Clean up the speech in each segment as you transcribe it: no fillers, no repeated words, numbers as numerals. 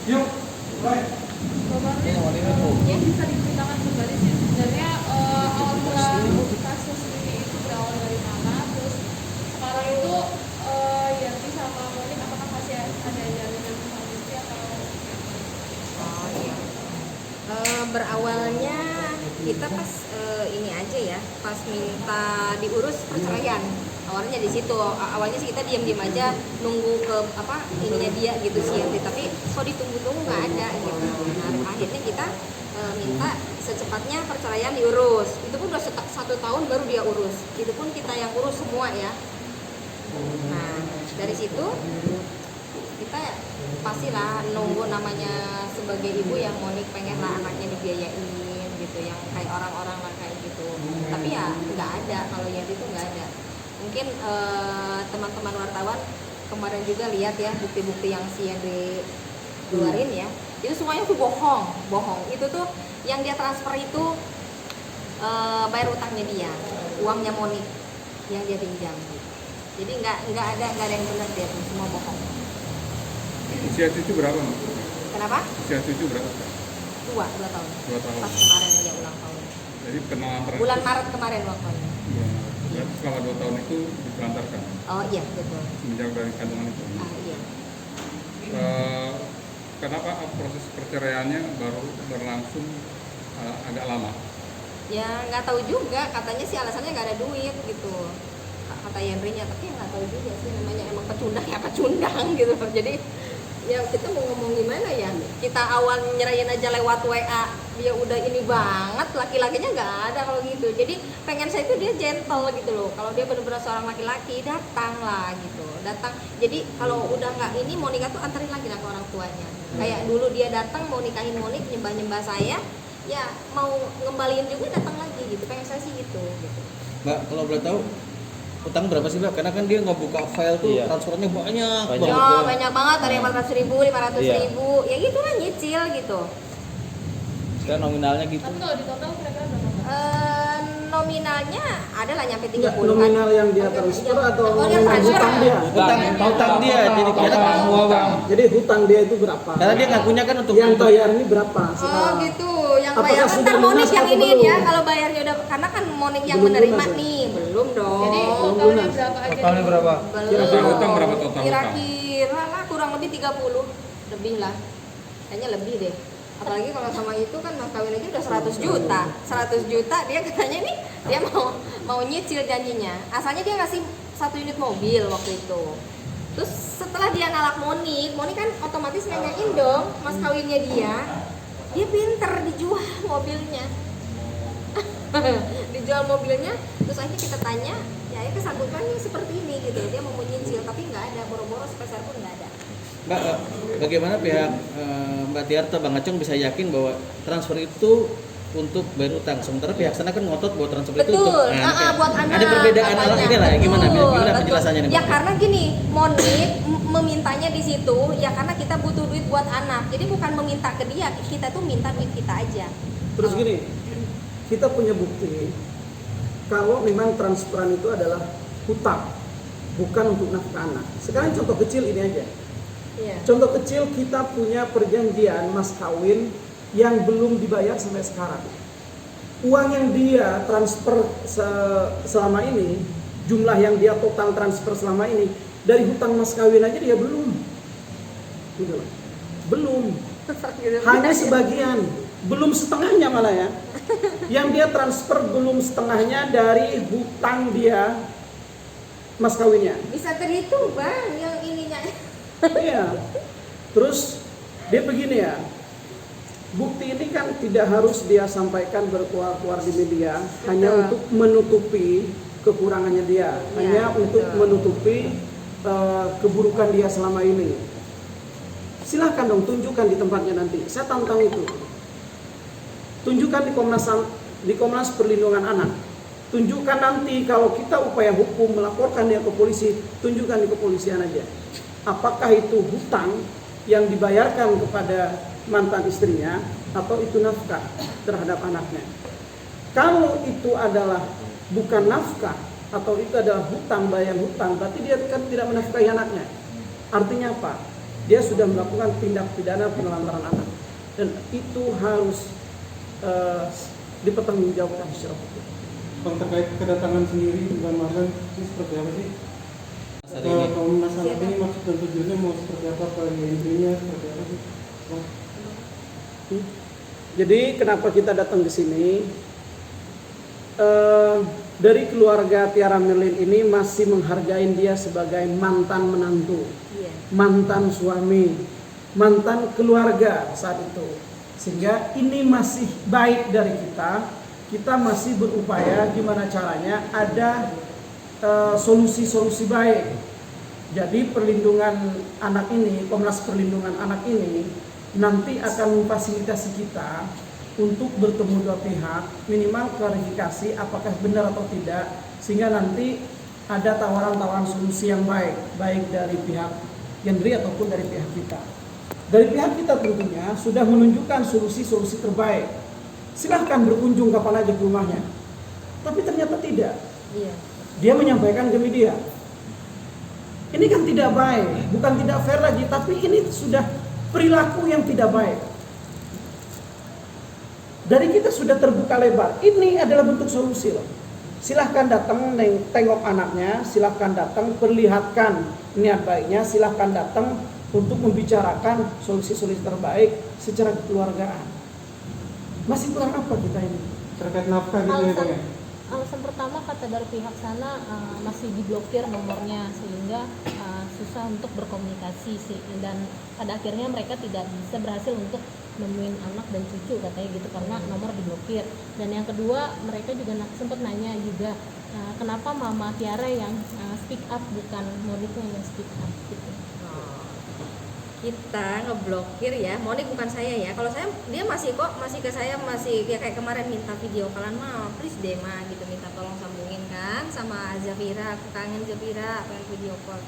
Yuk, baik. Ya bisa diceritakan kembali sih sebenarnya awal mula kasus ini itu berawal dari mana, terus sekarang itu Yanti sama Monik apakah masih ada jalinan suami istri atau Oh iya. Berawalnya kita pas ini aja ya, pas minta diurus perceraian. Awalnya di situ. Awalnya sih kita diam-diam aja nunggu ke apa ininya dia gitu sih Yanti. Tapi kok ditunggu-tunggu nggak ada gitu. Nah akhirnya kita minta secepatnya perceraian diurus. Itu pun udah 1 tahun baru dia urus. Itu pun kita yang urus semua ya. Nah dari situ kita pastilah nunggu, namanya sebagai ibu yang Monik pengen lah anaknya dibiayain gitu, yang kayak orang-orang lah kayak gitu. Tapi ya nggak ada, kalau Yanti itu nggak ada. Mungkin teman-teman wartawan kemarin juga lihat ya bukti-bukti yang si Yandri keluarin ya, itu semuanya tuh bohong. Itu tuh yang dia transfer itu bayar utangnya dia, uangnya Monik yang dia pinjam. Jadi nggak ada yang benar, dia tuh semua bohong. Usia cucu berapa, Mas? Kenapa? Usia cucu berapa? 2 tahun. 2 tahun. Pas kemarin dia ulang tahun. Jadi kenalan Bulan Maret kemarin waktunya. Berarti selama 2 tahun itu ditelantarkan Oh iya betul. semenjak dari kandungan itu. Iya. Kenapa proses perceraiannya baru berlangsung agak lama? Ya nggak tahu juga, katanya sih alasannya nggak ada duit gitu kata Yandrinya, tapi nggak tahu juga sih, namanya emang pecundang ya pecundang gitu. Jadi ya kita mau ngomong gimana ya, kita awal nyerahin aja lewat WA dia udah ini banget, laki-lakinya nggak ada kalau gitu. Jadi pengen saya itu dia gentle gitu loh, kalau dia benar-benar seorang laki-laki datang lah gitu, datang. Jadi kalau udah nggak ini Monika tuh anterin lagi lah ke orang tuanya. Kayak dulu dia datang mau nikahin Monik, nyembah saya, ya mau ngembaliin juga datang lagi gitu, pengen saya sih gitu. Mbak, kalau boleh tahu utang berapa sih Mbak? Karena kan dia nggak buka file tuh, transferannya banyak banget. Oh banyak banget, dari 400.000, 500.000, ya gitu lah nyicil gitu. Sekarang nominalnya gitu. tapi kalau di total kira-kira berapa? Nominalnya ada lah nyampe 30 Enggak, kan. nominal yang dia transfer atau Oh, yang nominal transfer. hutang dia? Hutang dia, jadi kita semua Bang. Jadi hutang dia itu berapa? Karena dia ngakunya kan untuk Yang bayar ini berapa Oh sekarang? gitu, yang Apakah bayar sudah ntar Monik lunas yang atau ini belum? ya, kalau bayarnya udah, karena kan Monik yang Belum menerima lunas ya? nih, belum dong. Jadi belum totalnya lunas. berapa aja? Totalnya nih? berapa? belum. Total hutang berapa total hutang? Kira-kira lah kurang lebih 30 lebih lah, kayaknya lebih deh. Apalagi kalau sama itu kan mas kawin aja udah 100 juta. 100 juta dia katanya nih dia mau nyicil janjinya. Asalnya dia ngasih 1 unit mobil waktu itu. Terus setelah dia nalak Monik kan otomatis nanyain dong mas kawinnya dia. Dia pinter dijual mobilnya. Dijual mobilnya, terus akhirnya kita tanya, ya kesanggupannya seperti ini gitu. Dia mau nyicil tapi nggak ada, boro-boro sepeser pun nggak ada. Mbak, bagaimana pihak Mbak Tiarta, Bang Acung bisa yakin bahwa transfer itu untuk bayar utang, sementara pihak sana kan ngotot bahwa transfer itu Betul, untuk anak. buat anak. Ada perbedaan katanya. ini lah, gimana Betul. penjelasannya nih? Ya Mbak? karena gini, Monik memintanya di situ, ya karena kita butuh duit buat anak. Jadi bukan meminta ke dia, kita tuh minta duit kita aja. Terus gini, kita punya bukti kalau memang transferan itu adalah hutang, bukan untuk nafkah anak. Sekarang contoh kecil ini aja. Iya. Contoh kecil, kita punya perjanjian mas kawin yang belum dibayar sampai sekarang. Uang yang dia transfer selama ini, jumlah yang dia total transfer selama ini, dari hutang mas kawin aja dia belum. Gitu loh. Belum. Hanya sebagian, belum setengahnya malah ya. Yang dia transfer belum setengahnya dari hutang dia mas kawinnya. Bisa terhitung bang, yang ininya. Iya. Terus dia begini ya. Bukti ini kan tidak harus dia sampaikan berkuar-kuar di media, hanya untuk menutupi kekurangannya dia, hanya untuk menutupi keburukan dia selama ini. Silahkan dong tunjukkan di tempatnya nanti. Saya tantang itu. Tunjukkan di Komnas Perlindungan Anak. Tunjukkan nanti kalau kita upaya hukum melaporkan dia ke polisi, tunjukkan di kepolisian aja. Apakah itu hutang yang dibayarkan kepada mantan istrinya atau itu nafkah terhadap anaknya. Kalau itu adalah bukan nafkah atau itu adalah hutang, bayar hutang, berarti dia kan tidak menafkahi anaknya. Artinya apa? dia sudah melakukan tindak pidana penelantaran anak, dan itu harus dipertanggungjawabkan secara hukum. Bang, terkait kedatangan sendiri Bang Mardan ini seperti apa sih? Saat ini. Komnas Anak ini maksud dan tujuannya mau seperti apa, intinya seperti apa sih? Bang? Jadi kenapa kita datang ke sini? Dari keluarga Tiara Merlin ini masih menghargai dia sebagai mantan menantu, Iya. mantan suami, mantan keluarga saat itu. Sehingga ini masih baik dari kita. Kita masih berupaya gimana caranya ada solusi-solusi baik. Jadi perlindungan anak ini, Komnas Perlindungan Anak ini nanti akan memfasilitasi kita untuk bertemu dua pihak, minimal klarifikasi apakah benar atau tidak, sehingga nanti ada tawaran-tawaran solusi yang baik, baik dari pihak Yandri ataupun dari pihak kita. Dari pihak kita tentunya sudah menunjukkan solusi-solusi terbaik. Silahkan berkunjung kapan aja ke rumahnya. Tapi ternyata tidak. Iya. Dia menyampaikan ke media. Ini kan tidak baik, bukan tidak fair lagi, tapi ini sudah perilaku yang tidak baik. Dari kita sudah terbuka lebar. Ini adalah bentuk solusi loh. Silahkan datang tengok anaknya, silahkan datang perlihatkan niat baiknya, silahkan datang untuk membicarakan solusi-solusi terbaik secara kekeluargaan. Masih kurang apa kita ini? Terkait nafkah gitu ya Bang ya? Alasan pertama kata dari pihak sana masih diblokir nomornya sehingga susah untuk berkomunikasi sih, dan pada akhirnya mereka tidak bisa berhasil untuk nemuin anak dan cucu katanya gitu karena nomor diblokir. Dan yang kedua mereka juga sempat nanya juga kenapa Mama Tiara yang speak up bukan Monika yang speak up gitu. Kita ngeblokir ya, Monik bukan saya ya. Kalau saya dia masih ke saya, masih ya kayak kemarin minta video kalian mah please deh mah gitu, minta tolong sambungin kan sama Zafira, aku kangen Zafira, pengen video call.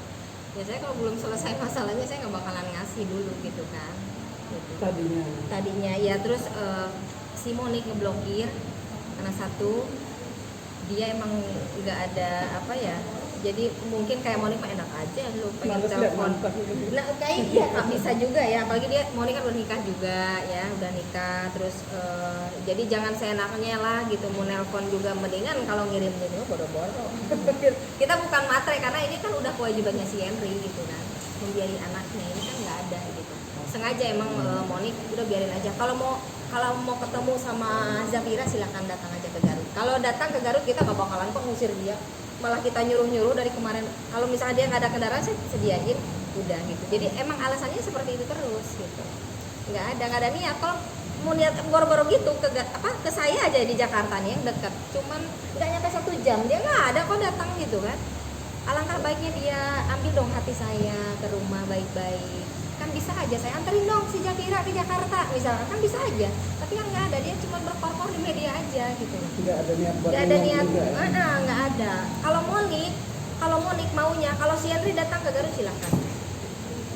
Biasanya kalau belum selesai masalahnya saya nggak bakalan ngasih dulu gitu kan. Gitu. Tadinya ya, terus si Monik ngeblokir karena satu dia emang nggak ada apa ya. Jadi mungkin kayak Monik mah enak aja lu pengen telepon. Nah kayak iya nggak bisa juga ya, apalagi dia Monik kan udah nikah juga ya, udah nikah terus jadi jangan seenaknya lah gitu, mau nelpon juga mendingan kalau ngirim video bodo-bodo. Kita bukan matre karena ini kan udah kewajibannya si Henry gitu kan, membiayai anaknya, ini kan nggak ada gitu. Sengaja emang Monik udah biarin aja. Kalau mau ketemu sama Zafira silakan datang aja ke Garut. Kalau datang ke Garut kita nggak bakalan kok ngusir dia, malah kita nyuruh dari kemarin. Kalau misalnya dia nggak ada kendaraan saya sediain udah gitu. Jadi emang alasannya seperti itu terus gitu, nggak ada niat. Kalau mau niat boro-boro gitu ke saya aja di Jakarta nih yang dekat, cuman nggak nyampe 1 jam dia nggak ada kok datang gitu kan. Alangkah baiknya dia ambil dong hati saya ke rumah baik-baik, kan bisa aja saya anterin dong si Zafira ke Jakarta misalnya, kan bisa aja. Tapi kan nggak ada, dia cuma berkorkor di media aja gitu. Tidak ada niat buat Nggak ada niat, juga, ya? nggak ada. Kalau Monik maunya, kalau si Henry datang ke Garut silakan.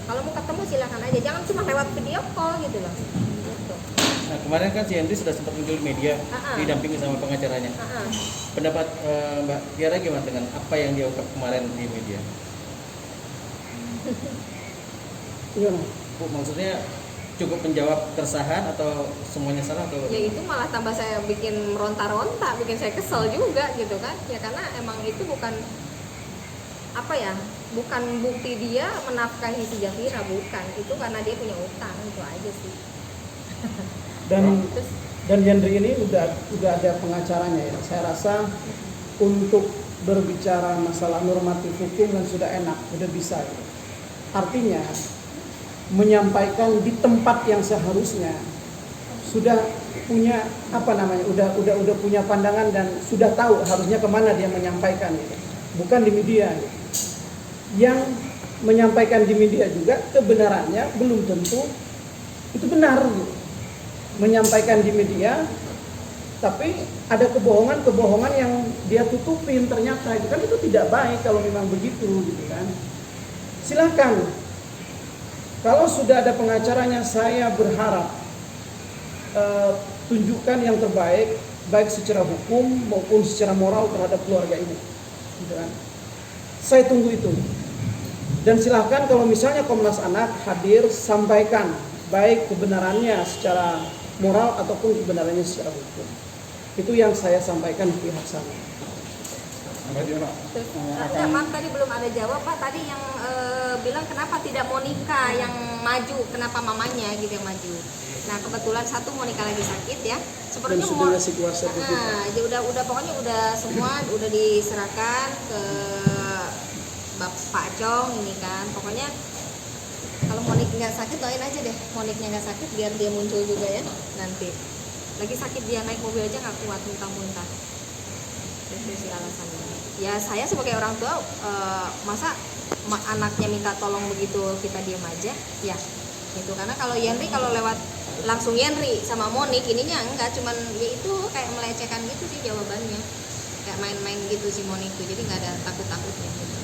Kalau mau ketemu silakan aja, jangan cuma lewat video call gitu loh. Gitu. Nah, kemarin kan si Henry sudah sempat muncul di media, didampingi sama pengacaranya. Pendapat Mbak Tiara gimana dengan apa yang dia ungkap kemarin di media? Gimana? Bu, maksudnya cukup menjawab keresahan atau semuanya salah atau? Ya itu malah tambah saya bikin meronta-ronta, bikin saya kesel juga gitu kan. Ya karena emang itu bukan apa ya, bukan bukti dia menafkahi si Zafira, bukan. Itu karena dia punya utang, itu aja sih. Dan Yandri ini udah ada pengacaranya ya. Saya rasa untuk berbicara masalah normatif hukum kan sudah enak, sudah bisa gitu. Artinya menyampaikan di tempat yang seharusnya, sudah punya udah punya pandangan dan sudah tahu harusnya kemana dia menyampaikan gitu. Bukan di media gitu. Yang menyampaikan di media juga kebenarannya belum tentu itu benar gitu. Menyampaikan di media tapi ada kebohongan yang dia tutupin ternyata itu kan, itu tidak baik kalau memang begitu gitu kan. Silakan. Kalau sudah ada pengacaranya, saya berharap tunjukkan yang terbaik, baik secara hukum maupun secara moral terhadap keluarga ini. Gitu kan. Saya tunggu itu. Dan silahkan kalau misalnya Komnas Anak hadir, sampaikan baik kebenarannya secara moral ataupun kebenarannya secara hukum. Itu yang saya sampaikan di pihak sana. Mbak Diana, Enggak, maaf tadi belum ada jawab Pak. Tadi yang bilang kenapa tidak Monica yang maju, kenapa mamanya gitu yang maju. Nah kebetulan satu Monica lagi sakit ya. Dan Sepertinya sudah ngasih kuasa ke kita. dia udah pokoknya udah semua udah diserahkan ke Bapak Cong ini kan. Pokoknya kalau Monik nggak sakit doain aja deh Moniknya nggak sakit biar dia muncul juga ya nanti. Lagi sakit dia naik mobil aja nggak kuat muntah-muntah. Itu sih alasannya. Ya saya sebagai orang tua masa anaknya minta tolong begitu kita diam aja ya gitu. Karena kalau Yenri kalau lewat langsung Yenri sama Monik ininya enggak, cuman ya itu kayak melecehkan gitu sih jawabannya, kayak main-main gitu si Monik tuh, jadi nggak ada takut-takutnya gitu.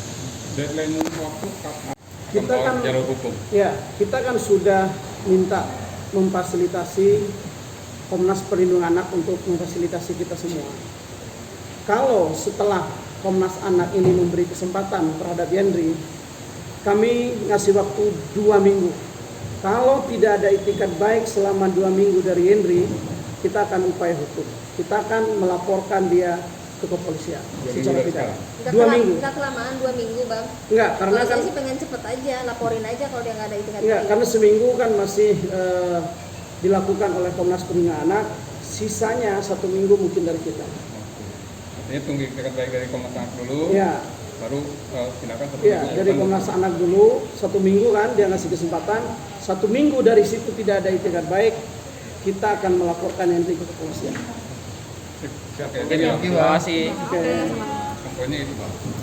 deadline waktu kapan? Kita kan jalur hukum. Ya, kita kan sudah minta memfasilitasi Komnas Perlindungan Anak untuk memfasilitasi kita semua. Kalau setelah Komnas Anak ini memberi kesempatan terhadap Yenri, kami ngasih waktu 2 minggu. Kalau tidak ada itikat baik selama 2 minggu dari Yenri, kita akan upaya hukum. Kita akan melaporkan dia ke kepolisian secara pidana. 2 minggu. Nggak kelamaan 2 minggu Bang. Enggak, karena Kalau kan saya sih pengen cepet aja, laporin aja kalau dia nggak ada itikat enggak, baik. karena seminggu kan masih dilakukan oleh Komnas Perlindungan Anak, sisanya 1 minggu mungkin dari kita. Artinya tunggu itikat baik dari Komnas Anak dulu. Ya, Baru silakan ya dari Komnas Anak dulu 1 minggu kan dia ngasih kesempatan. 1 minggu dari situ tidak ada itikat baik, kita akan melaporkan Yenri ke kepolisian. Siap, Terima kasih. Oke. pokoknya itu Pak.